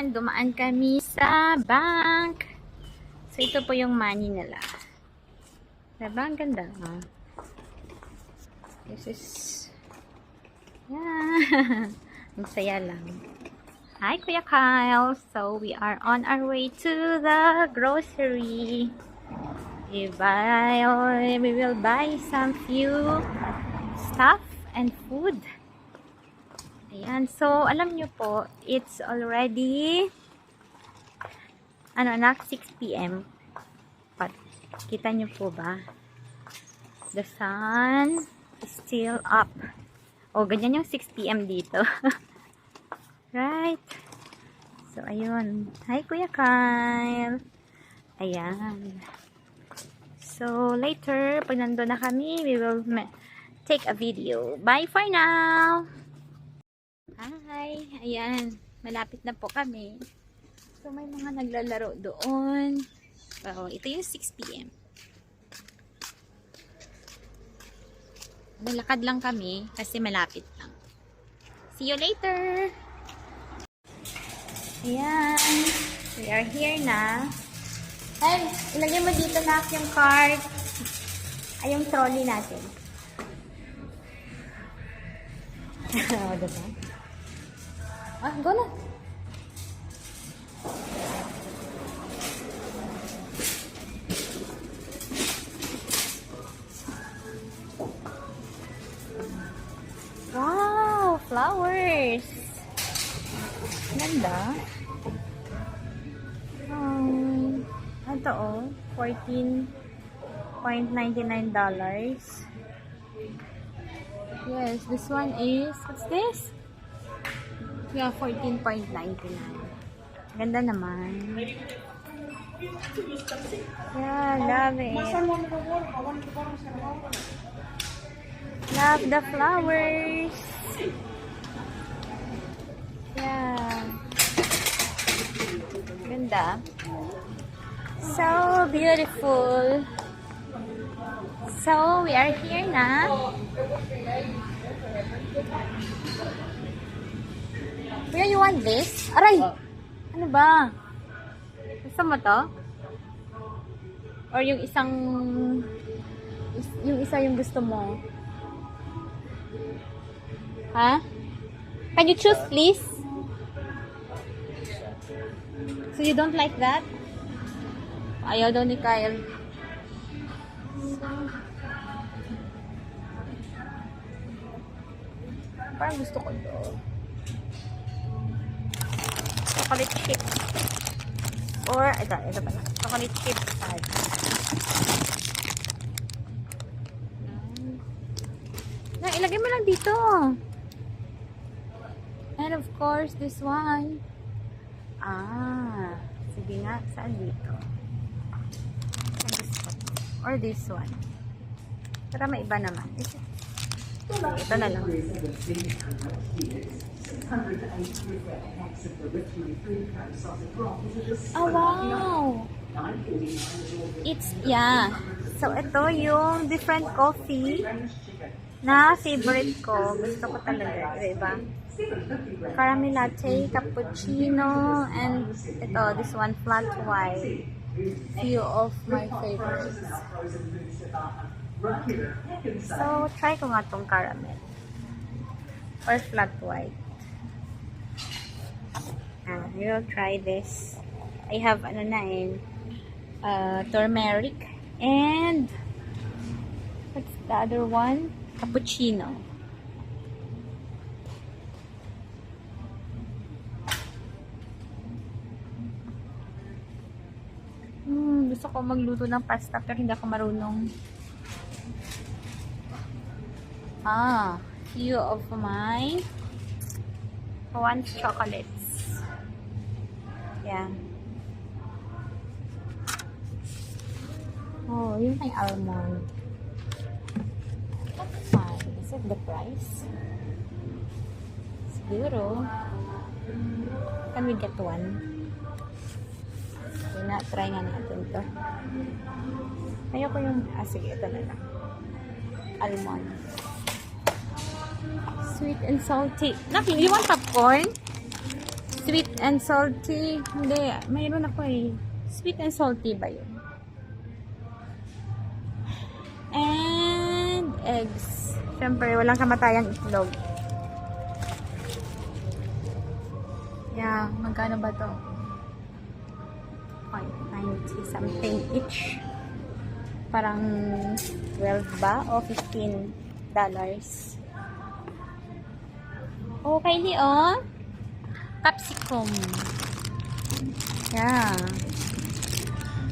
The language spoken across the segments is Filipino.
Ayan, dumaan kami sa bank. So, ito po yung money nila. Diba? Ang ganda. Huh? This is... Yeah. Ang saya lang. Hi, Kuya Kyle. So, we are on our way to the grocery. We will buy some few stuff and food. Ayan. So, alam nyo po, it's already anak, 6 p.m. But, kita nyo po ba? The sun is still up. O, ganyan yung 6 p.m. dito. Right? So, ayun. Hi, Kuya Kyle. Ayan. So, later, pag nandun na kami, we will take a video. Bye for now! Hi! Ayan. Malapit na po kami. So, may mga naglalaro doon. So, ito yung 6 p.m. Nalakad lang kami kasi malapit lang. See you later! Ayan. We are here na. Ay, ilagay mo dito na yung cart. Ay, yung trolley natin. O, diba? Ah, go na. Wow, flowers. Ganda. Ito oh, $14.99. Yes, this one is, what's this? Yeah, $14.99. Ganda naman. Yeah, love it. Love the flowers. Yeah. Ganda. So beautiful. So we are here na. Kuya, you want this? Aray! Ano ba? Gusto mo to? Or yung isa yung gusto mo? Ha? Can you choose, please? So you don't like that? Ayaw daw ni Kyle. Parang gusto ko to. Chocolate chips. Or, ito pala. Chocolate chips. Na, ilagay mo lang dito. And of course, this one. Sige nga. Saan dito? Or this one. Para may iba naman. Ito na lang. Oh, wow! It's, yeah. So, ito yung different coffee na favorite ko. Gusto ko talaga. Diba? Caramel latte, cappuccino, and ito, this one, flat white. Few of my favorites. So, try ko nga tong caramel. Or flat white. We will try this. I have, turmeric. And, what's the other one? Cappuccino. Gusto ko magluto ng pasta pero hindi ako marunong. Few of my chocolates. Yeah. Oh, yun may almond. That's fine. Is it the price? Siguro. Can we get one? Try nga natin to. Ayoko yung, sige, ito na lang. Almond. Sweet and salty. Nothing, you want popcorn? Sweet and salty. Hindi, mayroon ako eh. Sweet and salty ba yun? And eggs. Siyempre, walang kamatayang itlog. Yeah, magkano ba to? 0.90 something each. Parang 12 ba? O $15. Oh, Kylie, oh. Capsicum. Yeah.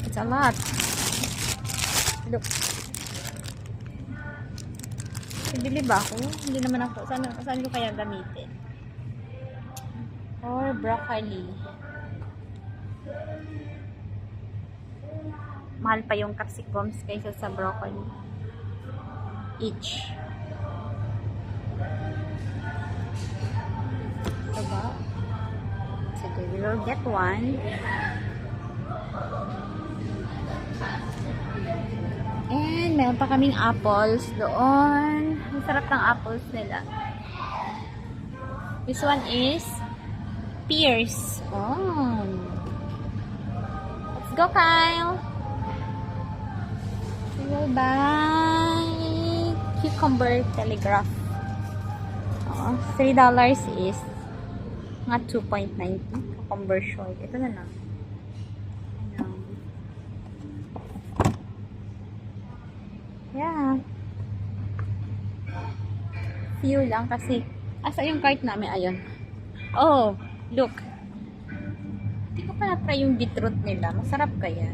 It's a lot. Look. Bibili ba ako? Hindi naman ako. Saan ko kaya gamitin? Or broccoli. Mahal pa yung capsicums kaysa sa broccoli. Each. Diba? Sige, we will get one. And meron pa kaming apples doon. Ang sarap ng apples nila. This one is pears. Oh. Let's go, Kyle. We will buy cucumber telegraph. Oh, $3 is nga 2.90 cucumber short. Ito na lang. Ayan. Yeah. Few lang kasi asa yung cart namin? Ayun. Oh, look. Hindi ko pa na-try yung beetroot nila. Masarap kaya.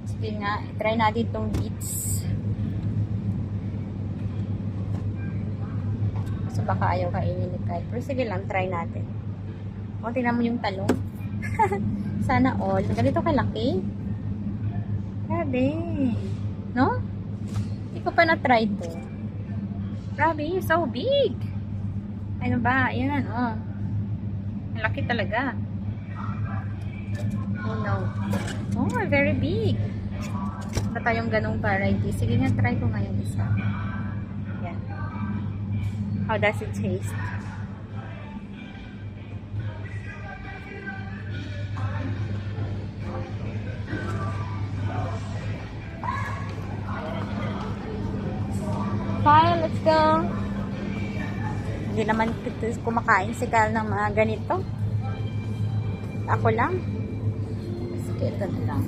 Sige nga, try natin itong beets. So baka ayaw kainin ni Kyle. Pero sige lang, try natin. O, tingnan mo yung talong. Sana all. Ganito kalaki. Grabe. No? Hindi ko pa na-try ito. Grabe, so big. Ano ba? Ayan, oh. Malaki talaga. Oh no. Oh, very big. Ba tayong ganong variety? Sige nga, try ko ngayon isa. Yan. How does it taste? Fine, let's go. Hindi naman kumakain si Kyle ng mga ganito. Ako lang. Sige, ito na lang.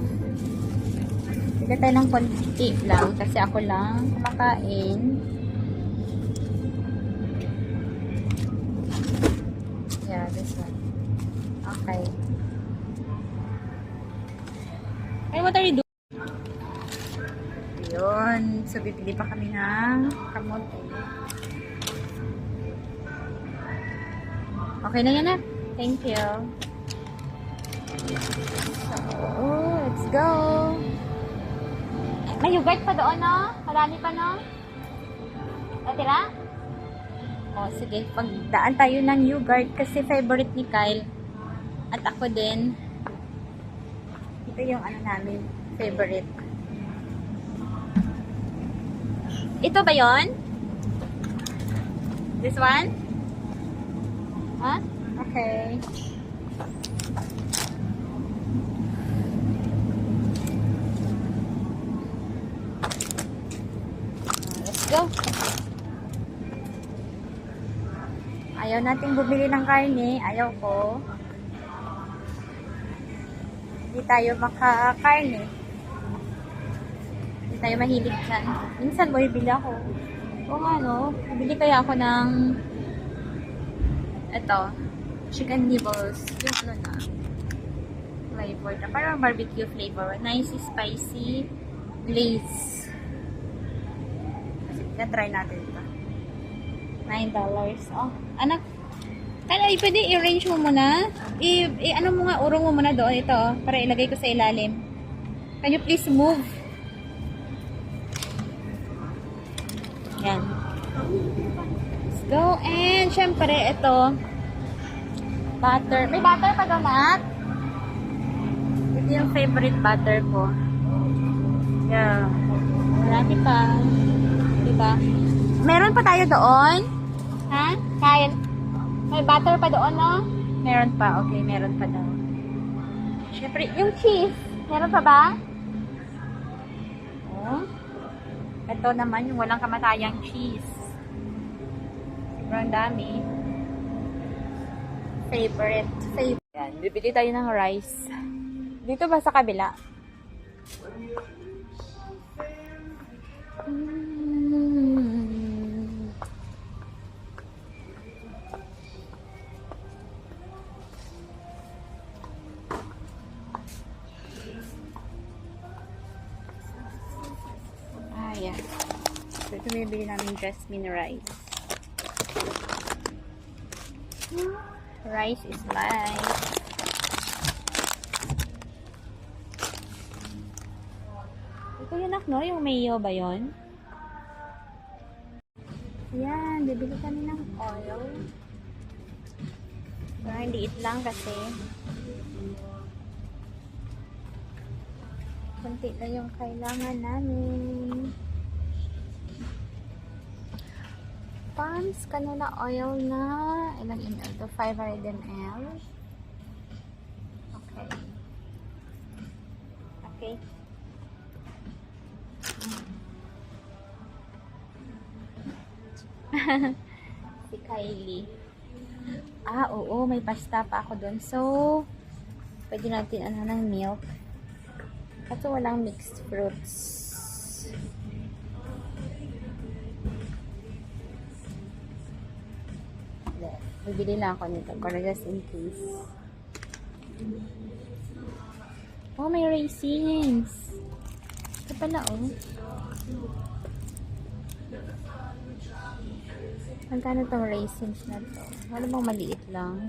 Sige tayo ng konti lang kasi ako lang kumakain. Yeah, this one. Okay. Hey, what are you doing? Yun. So, bibili pa kami ng kamote. Okay na yan na. Thank you. So, let's go. May yogurt pa doon, no? Marami pa, no? Natira? O, sige. Pagdaan tayo ng yogurt kasi favorite ni Kyle. At ako din. Ito yung ano namin. Favorite. Ito ba yon? This one? Huh? Okay. Let's go. Ayaw nating bumili ng karne. Ayaw ko. Hindi tayo makakarne. Hindi tayo mahilig dyan. Minsan mo ibili ako. O ano, bibili kaya ako ng ito, chicken nibbles. Yung ano na flavor na. Parang barbecue flavor. Nice, spicy, lace. Na-try natin ito. $9. Oh, anak. Kaya pwede i-arrange mo muna. Ano mo nga, urong mo muna doon. Ito, para ilagay ko sa ilalim. Can you please move? Yan. Let's go. And, syempre, ito. Butter. May butter pa daw, Matt? Ito yung favorite butter ko. Yeah. Marami pa. Diba? Meron pa tayo doon. Ha? Kyle? May butter pa doon, no? Meron pa. Okay, meron pa daw. Siyempre, yung cheese. Meron pa ba? Oh. Ito naman yung walang kamatayang cheese. Sobrang dami. Favorite. Yan, bibili tayo ng rice. Dito ba sa kabila? Yan. So, ito bibili namin jasmine rice. Rice is life. Ito yun, no? Yung mayo ba yun? Yan. Bibili kami ng oil. Parang liit lang kasi. Kunti na yung kailangan namin. Palms canola oil na ilang ml to? 500 ml. Okay. Okay. Si Kylie. Oo, may pasta pa ako doon. So, pwede natin ano ng milk. Kaso walang mixed fruits. Bibili lang ako nito para just in case. Oh, may raisins. Ito pala, oh. Magkano tong raisins na to? Wala bang maliit lang?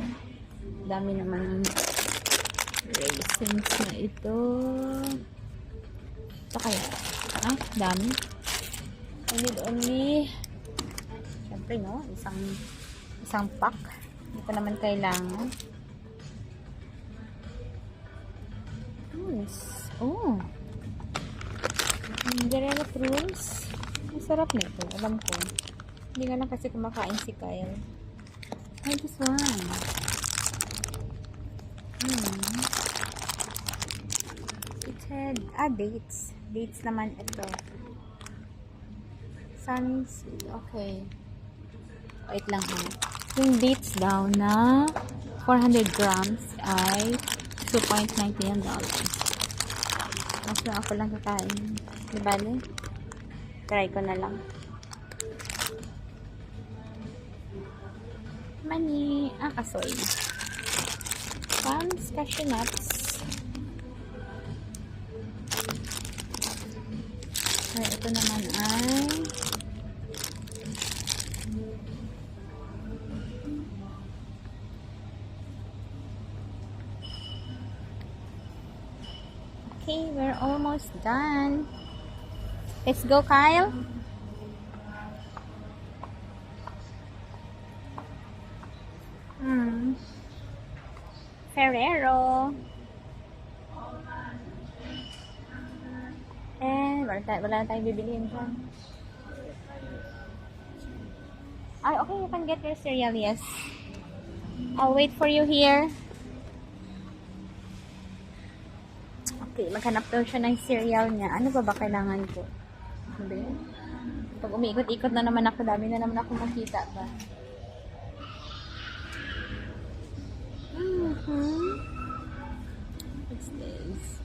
Dami naman ng raisins na ito. Ito kaya? Ah, dami. I need only, syempre, no? Isang pack. Hindi ko naman kailangan. Oh. Guerrero prunes. Masarap nito. Alam ko. Hindi nga lang kasi kumakain si Kyle. Ay, this one. It had, dates. Dates naman ito. Sunseed. Okay. Wait lang ha. Yung dates daw na 400 grams ay $2.91. Kasi ako lang kakain. Di bale? Try ko na lang. Mani. Kasoy. Palms, cashew nuts. Ay, ito naman ay okay, we're almost done. Let's go, Kyle. Ferrero. Wala tayong bibilihin dyan. Ay, okay, you can get your cereal, yes. I'll wait for you here. Okay, maghanap daw siya ng cereal niya. Ano ba kailangan ko? Ano ba yun? Pag umiikot-ikot na naman ako, dami na naman ako makita ba? What's this?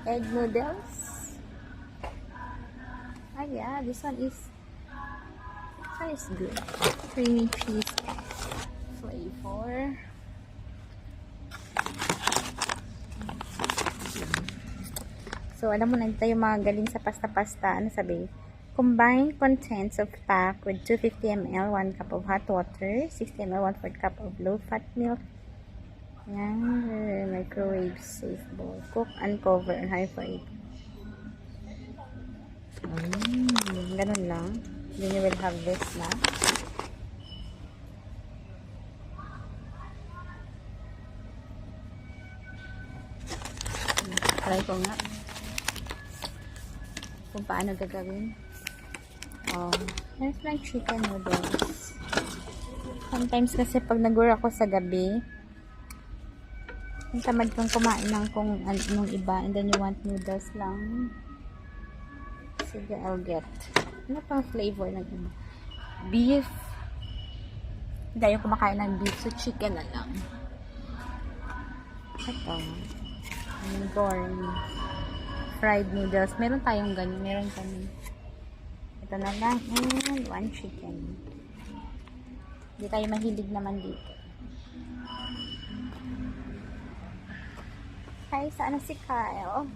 Egg noodles. Ah, yeah, this one is good. Creamy cheese flavor. So, alam mo na ito yung mga galing sa pasta-pasta. Ano sabi? Combine contents of pack with 250 ml, 1 cup of hot water, 60 ml, 1/4 cup of low-fat milk. Yan. Microwave safe bowl. Cook, uncover, and high for 8. Ganun lang. Then you will have this na. Try ko nga. Kung paano gagawin. Oh, there's like chicken noodles. Sometimes kasi pag nagura ako sa gabi, ang tamad kang kumain ng kung anong iba and then you want noodles lang. Sige, I'll get. Ano pang flavor ng iba? Beef. Hindi ayaw kumakain ng beef, so chicken na lang. Ito. Corn. Fried noodles. Meron tayong ganyan. Meron kami. Ito na lang. And one chicken. Hindi tayo mahilig naman dito. Hi, saan na si Kyle?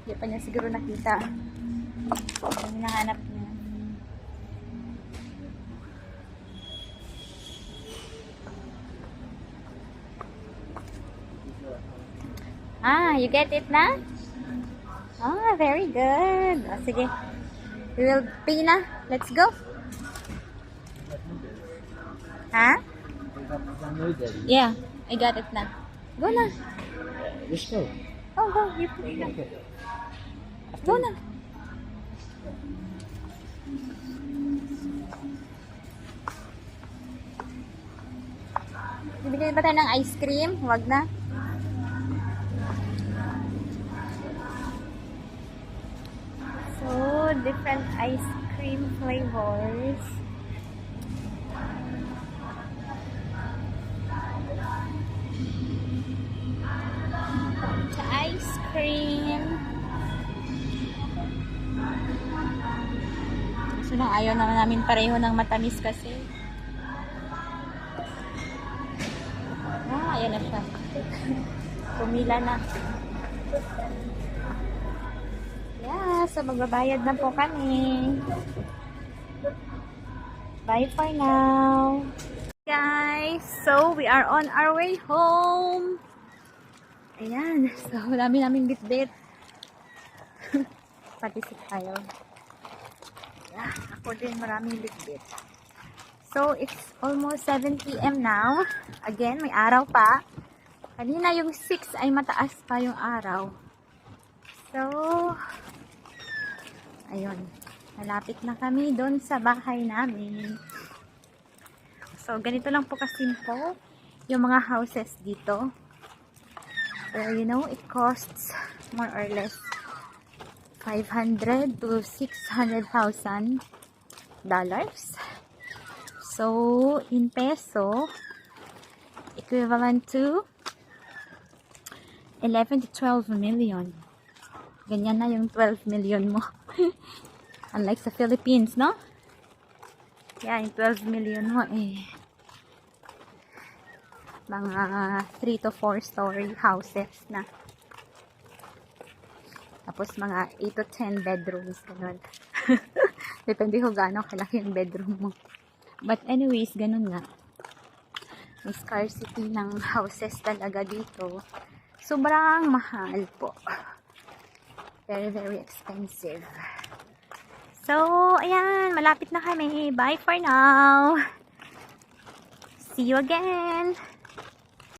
Hindi pa niya siguro nakita. Ano hinahanap niya? Ah, you get it na? Ah, very good. O, sige. We will pay na. Let's go. Ha? Yeah, I got it na. Go na. Let's go. Oh, go. You pay na. Go na. Bibigyan ba tayo ng ice cream? Huwag na. So, different ice cream flavors. The ice cream. So, nang ayaw naman namin pareho ng matamis kasi. Ah, ayan na siya. Pumila na. Yeah, so magbabayad na po kami. Bye for now. Guys, so we are on our way home. Ayan, so dami namin bitbit. Pati si Kyle. Yeah, ako din maraming bitbit. So, it's almost 7 p.m. now. Again, may araw pa. Kanina yung 6 ay mataas pa yung araw. So, ayun. Malapit na kami doon sa bahay namin. So, ganito lang po kasimple yung mga houses dito. Pero, you know, it costs more or less 500 to 600,000 dollars. So, in peso, equivalent to 11 to 12 million. Ganyan na yung 12 million mo. Unlike sa Philippines, no? Yeah, yung 12 million mo eh. Mga 3 to 4 story houses na. Tapos mga 8 to 10 bedrooms. Ganun. Depende kung gaano kalaki yung bedroom mo. But anyways, ganun nga. May scarcity ng houses talaga dito. Sobrang mahal po. Very, very expensive. So, ayan. Malapit na kami. Bye for now. See you again.